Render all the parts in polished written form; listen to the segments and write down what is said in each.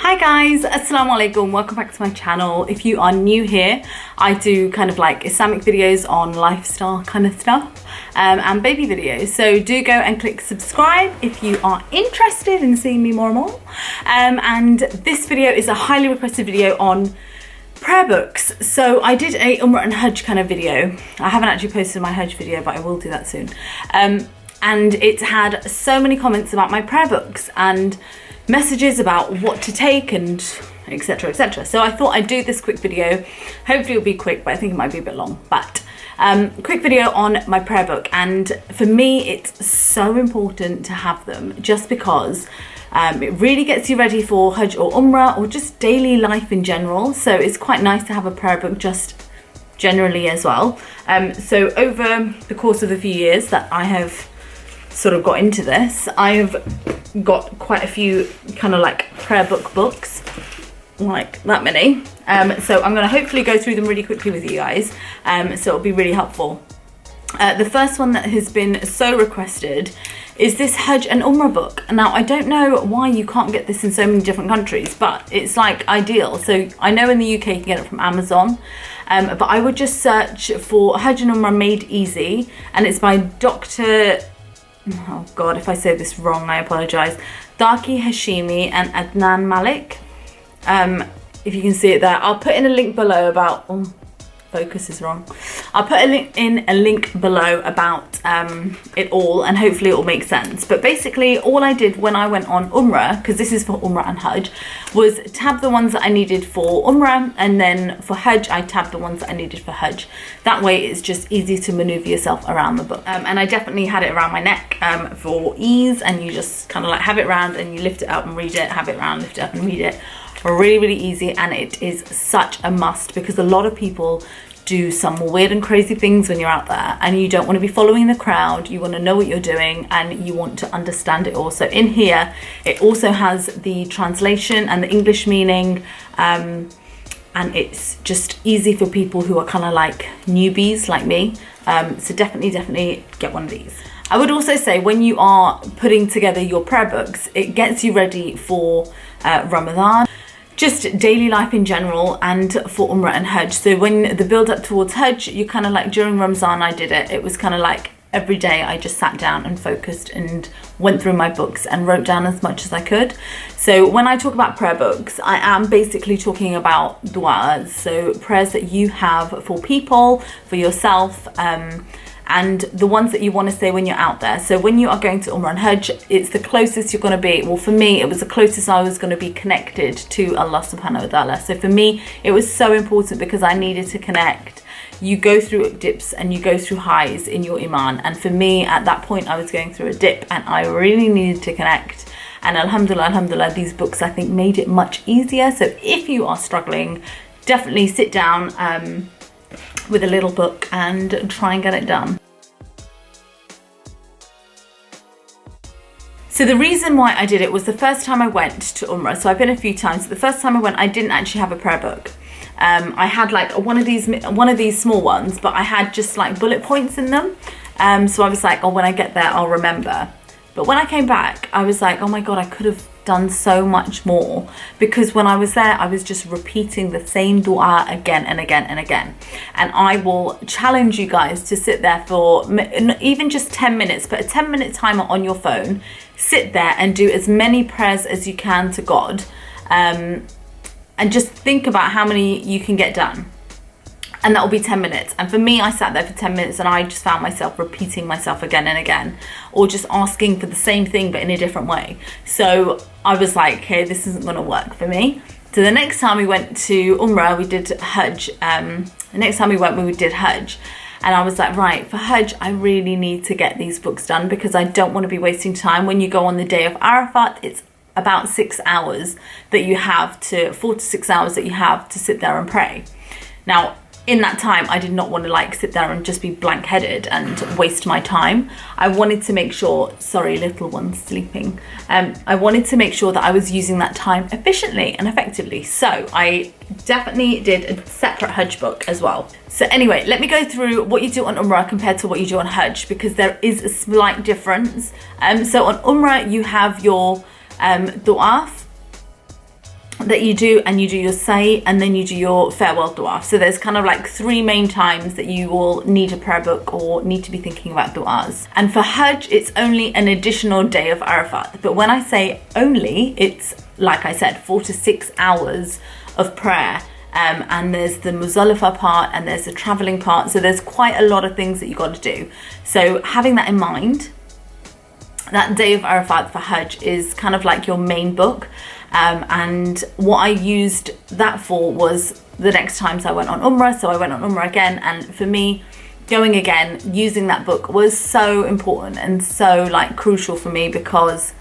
Hi guys, assalamu alaikum, welcome back to my channel. If you are new here, I do kind of like Islamic videos on lifestyle kind of stuff and baby videos, so do go and click subscribe if you are interested in seeing me more and more. And this video is a highly requested video on prayer books. So I did a Umrah and Hajj kind of video. I haven't actually posted my Hajj video, but I will do that soon. And it had so many comments about my prayer books and messages about what to take and etc, etc. So I thought I'd do this quick video. Hopefully it'll be quick, but I think it might be a bit long. But quick video on my prayer book, and for me it's so important to have them just because it really gets you ready for Hajj or Umrah or just daily life in general. So it's quite nice to have a prayer book just generally as well. So over the course of a few years that I have sort of got into this, I've got quite a few kind of like prayer book books, like that many. So I'm going to hopefully go through them really quickly with you guys, so it'll be really helpful. The first one that has been so requested is this Hajj and Umrah book. Now I don't know why you can't get this in so many different countries, but it's like ideal. So I know in the UK you can get it from Amazon, but I would just search for Hajj and Umrah Made Easy, and it's by Dr. Oh god, if I say this wrong, I apologize. Daki Hashimi and Adnan Malik. If you can see it there, I'll put in a link below about. Oh, focus is wrong. I'll put in a link below about it all, and hopefully it will make sense. But basically, all I did when I went on Umrah, because this is for Umrah and Hajj, was tab the ones that I needed for Umrah, and then for Hajj, I tabbed the ones that I needed for Hajj. That way, it's just easy to maneuver yourself around the book. And I definitely had it around my neck for ease, and you just kind of like have it around and you lift it up and read it, have it around, lift it up and read it. Really easy, and it is such a must because a lot of people do some weird and crazy things when you're out there, and you don't want to be following the crowd. You want to know what you're doing and you want to understand it all. So in here it also has the translation and the English meaning, and it's just easy for people who are kind of like newbies like me. So definitely get one of these. I would also say when you are putting together your prayer books, it gets you ready for Ramadan, just daily life in general, and for Umrah and Hajj. So when the build up towards Hajj, you kind of like during Ramzan I did it. It was kind of like every day I just sat down and focused and went through my books and wrote down as much as I could. So when I talk about prayer books, I am basically talking about du'as, so prayers that you have for people, for yourself, and the ones that you want to say when you're out there. So when you are going to Umrah and Hajj, it's the closest you're going to be. Well, for me, it was the closest I was going to be connected to Allah subhanahu wa ta'ala. So for me, it was so important because I needed to connect. You go through dips and you go through highs in your iman. And for me, at that point, I was going through a dip and I really needed to connect. And alhamdulillah, these books, I think, made it much easier. So if you are struggling, definitely sit down with a little book and try and get it done. So the reason why I did it was the first time I went to Umrah. So I've been a few times. The first time I went, I didn't actually have a prayer book. I had like one of these small ones, but I had just like bullet points in them. So I was like, oh, when I get there, I'll remember. But when I came back, I was like, oh my God, I could have done so much more, because when I was there, I was just repeating the same dua again and again and again. And I will challenge you guys to sit there for even just 10 minutes, put a 10-minute timer on your phone, sit there and do as many prayers as you can to God, and just think about how many you can get done. And that will be 10 minutes. And for me, I sat there for 10 minutes and I just found myself repeating myself again and again, or just asking for the same thing but in a different way. So I was like, okay, this isn't going to work for me. So the next time we went to Umrah, we did Hajj. The next time we went, we did Hajj. And I was like, right, for Hajj, I really need to get these books done because I don't want to be wasting time. When you go on the day of Arafat, it's about 6 hours that you have to, 4 to 6 hours that you have to sit there and pray. Now, in that time, I did not want to like sit there and just be blank-headed and waste my time. I wanted to make sure, sorry, little one's sleeping. I wanted to make sure that I was using that time efficiently and effectively. So I definitely did a separate Hajj book as well. So anyway, let me go through what you do on Umrah compared to what you do on Hajj, because there is a slight difference. So on Umrah, you have your dua. that you do, and you do your say, and then you do your farewell dua. So there's kind of like 3 main times that you will need a prayer book or need to be thinking about duas. And for Hajj, it's only an additional day of Arafat. But when I say only, it's, like I said, 4 to 6 hours of prayer. And there's the Muzdalifah part, and there's the traveling part. So there's quite a lot of things that you got to do. So having that in mind, that day of Arafat for Hajj is kind of like your main book. And what I used that for was the next times I went on Umrah. So I went on Umrah again, and for me, going again, using that book was so important and so like crucial for me, because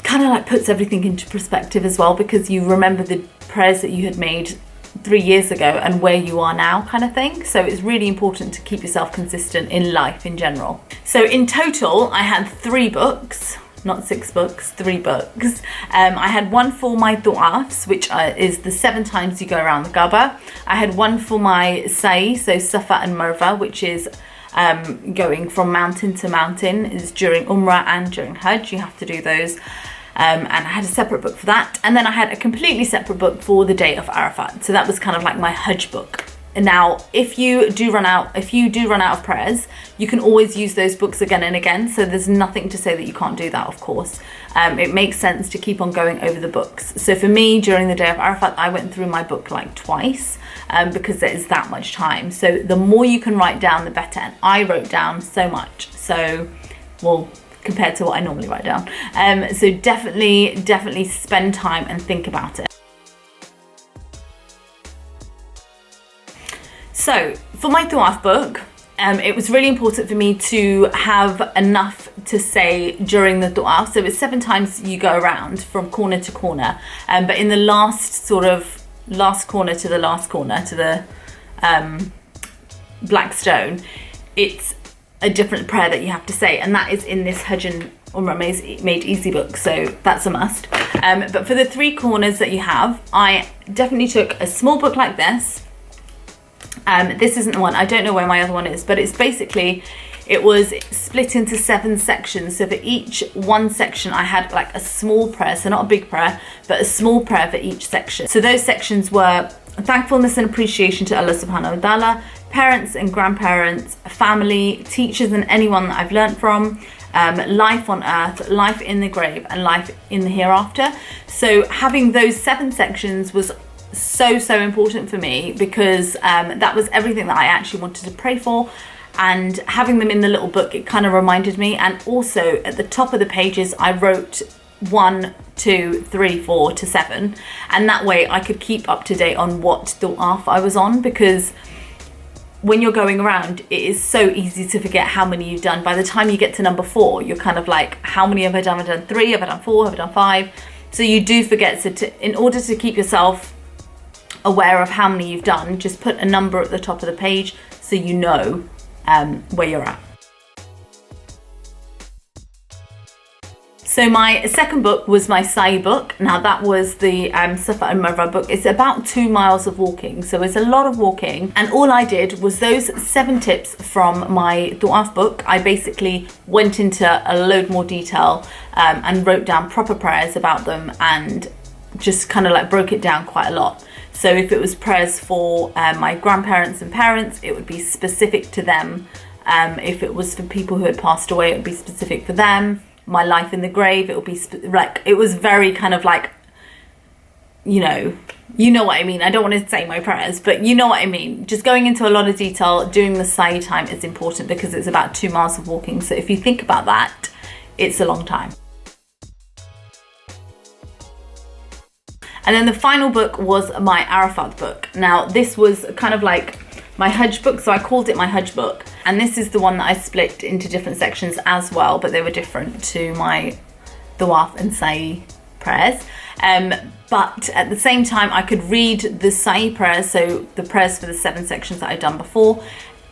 kind of like puts everything into perspective as well, because you remember the prayers that you had made 3 years ago and where you are now, kind of thing. So it's really important to keep yourself consistent in life in general. So in total, I had 3 books. Not 6 books, 3 books. I had one for my du'afs, which is the 7 times you go around the Kaaba. I had one for my sa'i, so Safa and Marwa, which is going from mountain to mountain, is during Umrah and during Hajj. You have to do those. And I had a separate book for that. And then I had a completely separate book for the day of Arafat. So that was kind of like my Hajj book. Now, if you do run out of prayers, you can always use those books again and again. So there's nothing to say that you can't do that, of course. It makes sense to keep on going over the books. So for me, during the day of Arafat, I went through my book like twice, because there is that much time. So the more you can write down, the better. And I wrote down so much. So, well, compared to what I normally write down. So definitely spend time and think about it. So for my Tawaf book, it was really important for me to have enough to say during the Tawaf. So it's 7 times you go around from corner to corner. But in the last corner to the last corner, to the black stone, it's a different prayer that you have to say. And that is in this Hajj and Umrah Made Easy book. So that's a must. But for the 3 corners that you have, I definitely took a small book like this. This isn't the one, I don't know where my other one is, but it's basically, it was split into 7 sections. So for each one section, I had like a small prayer, so not a big prayer, but a small prayer for each section. So those sections were thankfulness and appreciation to Allah subhanahu wa ta'ala, parents and grandparents, family, teachers and anyone that I've learnt from, life on earth, life in the grave, and life in the hereafter. So having those 7 sections was so important for me, because that was everything that I actually wanted to pray for, and having them in the little book, it kind of reminded me. And also at the top of the pages I wrote 1, 2, 3, 4 to 7, and that way I could keep up to date on what Tawaf I was on, because when you're going around, it is so easy to forget how many you've done. By the time you get to number 4, you're kind of like, how many have I done? Have I done 3? Have I done 4? Have I done 5? So you do forget. So in order to keep yourself aware of how many you've done, just put a number at the top of the page so you know where you're at. So my second book was my Sa'i book. Now that was the Safa and Marwa book. It's about 2 miles of walking, so it's a lot of walking. And all I did was those 7 tips from my Tawaf book. I basically went into a load more detail and wrote down proper prayers about them, and just kind of like broke it down quite a lot. So if it was prayers for my grandparents and parents, it would be specific to them. If it was for people who had passed away, it would be specific for them. My life in the grave, it would be like, it was very kind of like, you know what I mean. I don't want to say my prayers, but you know what I mean. Just going into a lot of detail, doing the Sa'i time is important, because it's about 2 miles of walking. So if you think about that, it's a long time. And then the final book was my Arafat book. Now this was kind of like my Hajj book, so I called it my Hajj book. And this is the one that I split into different sections as well, but they were different to my Tawaf and Sa'i prayers. But at the same time, I could read the Sa'i prayers, so the prayers for the 7 sections that I'd done before,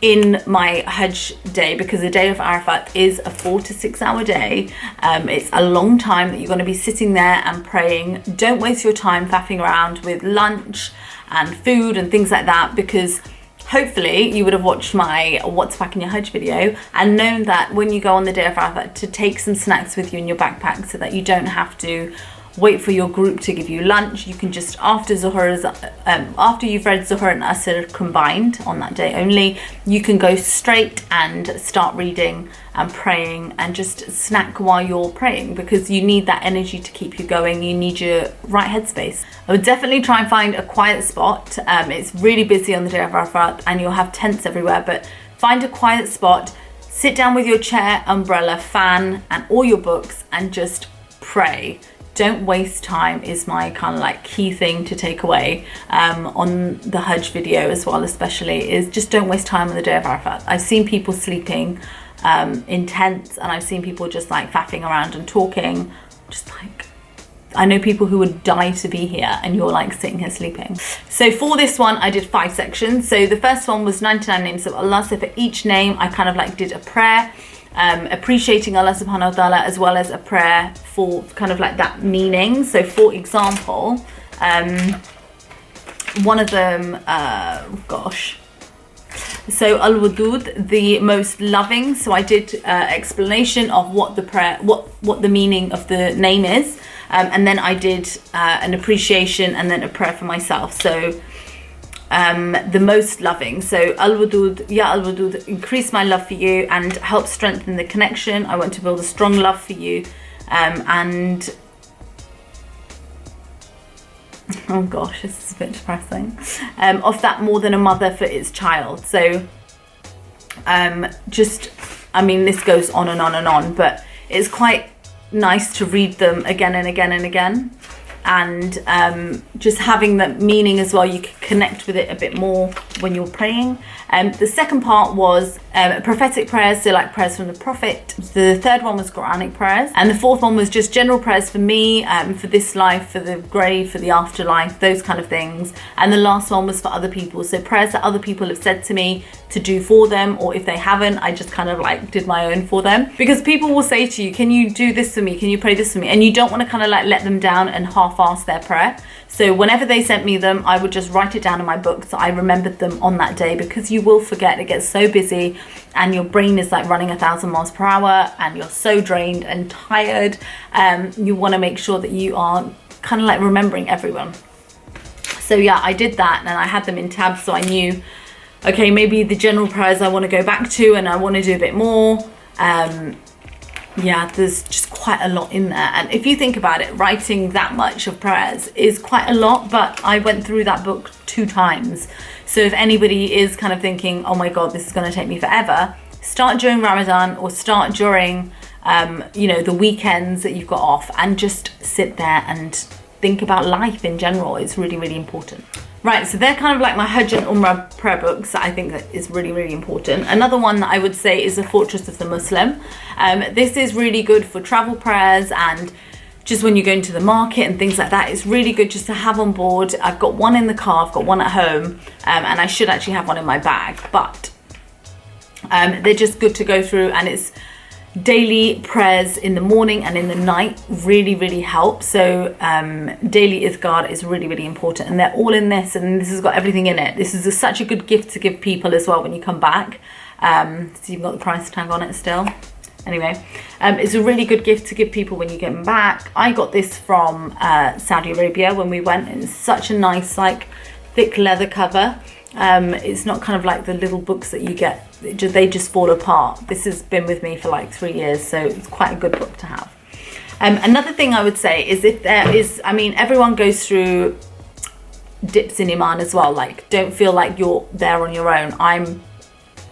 in my Hajj day, because the day of Arafat is a 4 to 6 hour day. It's a long time that you're going to be sitting there and praying. Don't waste your time faffing around with lunch and food and things like that, because hopefully you would have watched my What's Packing Your Hajj video and known that when you go on the day of Arafat, to take some snacks with you in your backpack, so that you don't have to wait for your group to give you lunch. You can just, after you've read Zuhr and Asr combined on that day only, you can go straight and start reading and praying and just snack while you're praying, because you need that energy to keep you going. You need your right headspace. I would definitely try and find a quiet spot. It's really busy on the day of Arafat and you'll have tents everywhere, but find a quiet spot, sit down with your chair, umbrella, fan and all your books and just pray. Don't waste time is my kind of like key thing to take away on the Hajj video as well, especially, is just don't waste time on the day of Arafat. I've seen people sleeping in tents, and I've seen people just like faffing around and talking, just like, I know people who would die to be here and you're like sitting here sleeping. So for this one I did 5 sections. So the first one was 99 names of Allah. So for each name I kind of like did a prayer, appreciating Allah subhanahu wa ta'ala, as well as a prayer for kind of like that meaning. So for example, one of them, so Al-Wadud, the most loving. So I did explanation of what the prayer, what the meaning of the name is, and then I did an appreciation and then a prayer for myself. So the most loving. So Al-Wadud, Ya Al-Wadud, increase my love for you and help strengthen the connection. I want to build a strong love for you, and oh gosh, this is a bit depressing. Of that more than a mother for its child. So just, I mean, this goes on and on and on, but it's quite nice to read them again and again and again. And just having that meaning as well, you can connect with it a bit more when you're praying. The second part was prophetic prayers, so like prayers from the Prophet. The third one was Quranic prayers, and the fourth one was just general prayers for me, for this life, for the grave, for the afterlife, those kind of things. And the last one was for other people, so prayers that other people have said to me to do for them, or if they haven't, I just kind of like did my own for them. Because people will say to you, can you do this for me, can you pray this for me, and you don't want to kind of like let them down and half-ass their prayer. So whenever they sent me them, I would just write it down in my book so I remembered them on that day, because you will forget. It gets so busy and your brain is like running 1,000 miles per hour and you're so drained and tired. You want to make sure that you are kind of like remembering everyone. So yeah, I did that, and I had them in tabs, so I knew, okay, maybe the general prayers I want to go back to and I want to do a bit more. Yeah, there's just quite a lot in there. And if you think about it, writing that much of prayers is quite a lot, but I went through that book 2 times. So if anybody is kind of thinking, oh my God, this is going to take me forever, start during Ramadan or start during, you know, the weekends that you've got off, and just sit there and think about life in general. It's really, really important. Right, so they're kind of like my Hajj and Umrah prayer books that I think that is really, really important. Another one that I would say is The Fortress of the Muslim. This is really good for travel prayers and just when you're going to the market and things like that. It's really good just to have on board. I've got one in the car, I've got one at home, and I should actually have one in my bag, but they're just good to go through, and it's daily prayers in the morning and in the night really, really help. So daily izkar is really, really important, and they're all in this, and this has got everything in it. This is such a good gift to give people as well when you come back. So you've got the price tag on it still. Anyway, it's a really good gift to give people when you get them back. I got this from Saudi Arabia when we went, and it's such a nice like thick leather cover. It's not kind of like the little books that you get, they just fall apart. This has been with me for like 3 years, so it's quite a good book to have. Another thing I would say is, if there is, I mean, everyone goes through dips in Iman as well. Like, don't feel like you're there on your own. I'm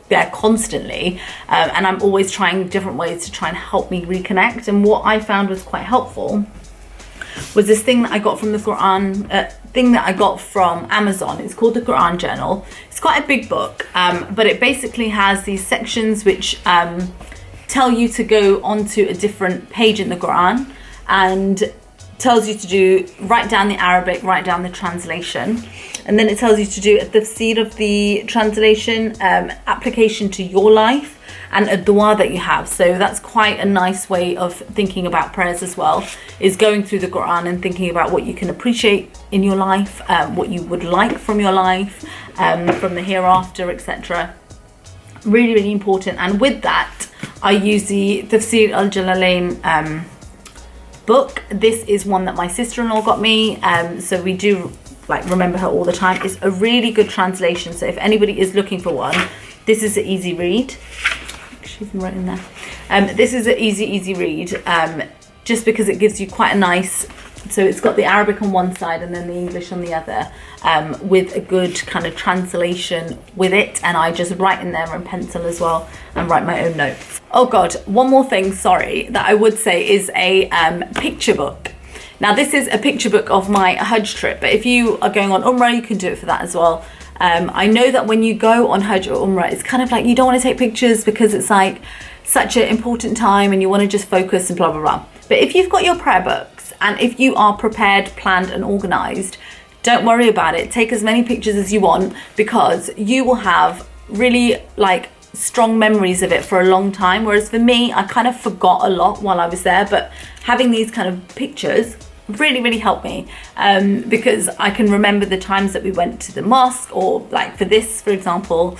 there constantly, and I'm always trying different ways to try and help me reconnect. And what I found was quite helpful was this thing that I got from the Quran, thing that I got from Amazon. It's called the Quran Journal. It's quite a big book, but it basically has these sections which tell you to go onto a different page in the Quran, and tells you to write down the Arabic, write down the translation, and then it tells you to do a tafsir of the translation, application to your life, and a dua that you have. So that's quite a nice way of thinking about prayers as well, is going through the Quran and thinking about what you can appreciate in your life, what you would like from your life, from the hereafter, etc. Really, really important. And with that, I use the Tafsir al-Jalalain book. This is one that my sister-in-law got me, so we do like remember her all the time. It's a really good translation, so if anybody is looking for one, this is an easy read. She's right in there. This is an easy read, just because it gives you quite a nice, so it's got the Arabic on one side and then the English on the other, with a good kind of translation with it, and I just write in there in pencil as well and write my own notes. Oh god, one more thing, sorry, that I would say is a picture book. Now this is a picture book of my Hajj trip, but if you are going on Umrah, you can do it for that as well. I know that when you go on Hajj or Umrah, it's kind of like you don't want to take pictures because it's like such an important time and you want to just focus and blah blah blah. But if you've got your prayer books and if you are prepared, planned and organized, don't worry about it. Take as many pictures as you want, because you will have really like strong memories of it for a long time. Whereas for me, I kind of forgot a lot while I was there, but having these kind of pictures really helped me, because I can remember the times that we went to the mosque, or like for this, for example,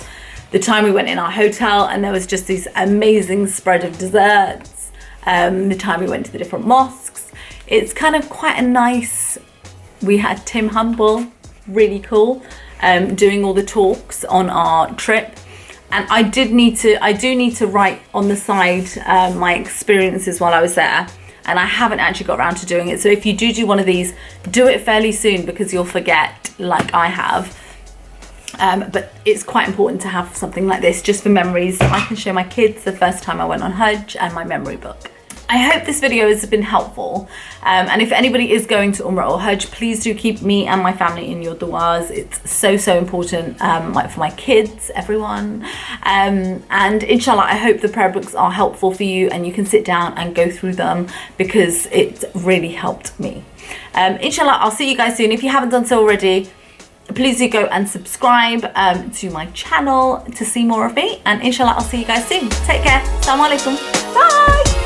the time we went in our hotel and there was just this amazing spread of desserts, the time we went to the different mosques. It's kind of quite a nice, we had Tim Humble, really cool, doing all the talks on our trip. And I do need to write on the side my experiences while I was there, and I haven't actually got around to doing it. So if you do one of these, do it fairly soon, because you'll forget like I have. But it's quite important to have something like this just for memories. I can show my kids the first time I went on Hajj and my memory book. I hope this video has been helpful, and if anybody is going to Umrah or Hajj, please do keep me and my family in your du'as. It's so important, like for my kids, everyone, and inshallah I hope the prayer books are helpful for you and you can sit down and go through them, because it really helped me. Inshallah, I'll see you guys soon. If you haven't done so already, please do go and subscribe to my channel to see more of me, and inshallah I'll see you guys soon. Take care. Assalamu alaikum. Bye.